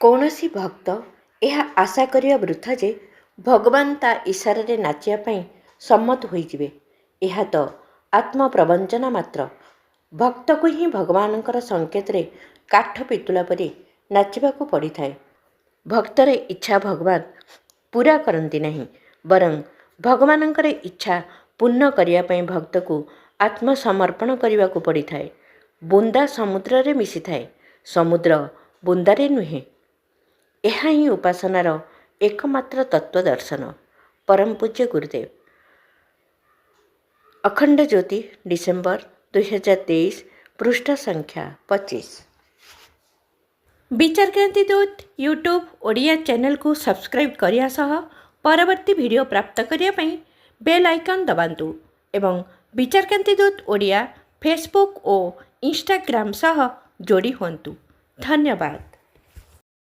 କୌଣସି ଭକ୍ତ ଏହା ଆଶା କରିବା ବୃଥା ଯେ ଭଗବାନ ତା ଇଶାରାରେ ନାଚିବା ପାଇଁ ସମ୍ମତ ହୋଇଯିବେ। ଏହା ତ ଆତ୍ମପ୍ରବଞ୍ଚନା ମାତ୍ର। ଭକ୍ତକୁ ହିଁ ଭଗବାନଙ୍କର ସଂକେତରେ କାଠ ପିତୁଳା ପରି ନାଚିବାକୁ ପଡ଼ିଥାଏ। ଭକ୍ତର ଇଚ୍ଛା ଭଗବାନ ପୂରା କରନ୍ତି ନାହିଁ, ବରଂ ଭଗବାନଙ୍କର ଇଚ୍ଛା ପୂର୍ଣ୍ଣ କରିବା ପାଇଁ ଭକ୍ତକୁ ଆତ୍ମସମର୍ପଣ କରିବାକୁ ପଡ଼ିଥାଏ। ବୁନ୍ଦା ସମୁଦ୍ରରେ ମିଶିଥାଏ, ସମୁଦ୍ର ବୁନ୍ଦାରେ ନୁହେଁ। ଏହା ହିଁ ଉପାସନାର ଏକମାତ୍ର ତତ୍ତ୍ୱ ଦର୍ଶନ। ପରମ ପୂଜ୍ୟ ଗୁରୁଦେବ। ଅଖଣ୍ଡ ଜ୍ୟୋତି, ଡିସେମ୍ବର 2023, ପୃଷ୍ଠା ସଂଖ୍ୟା 25। ବିଚାରକ୍ରାନ୍ତି ଦୂତ ୟୁଟ୍ୟୁବ ଓଡ଼ିଆ ଚ୍ୟାନେଲକୁ ସବସ୍କ୍ରାଇବ୍ କରିବା ସହ ପରବର୍ତ୍ତୀ ଭିଡ଼ିଓ ପ୍ରାପ୍ତ କରିବା ପାଇଁ ବେଲ୍ ଆଇକନ୍ ଦବାନ୍ତୁ ଏବଂ ବିଚାରକ୍ରାନ୍ତି ଦୂତ ଓଡ଼ିଆ ଫେସବୁକ୍ ଓ ଇନଷ୍ଟାଗ୍ରାମ ସହ ଯୋଡ଼ି ହୁଅନ୍ତୁ। ଧନ୍ୟବାଦ।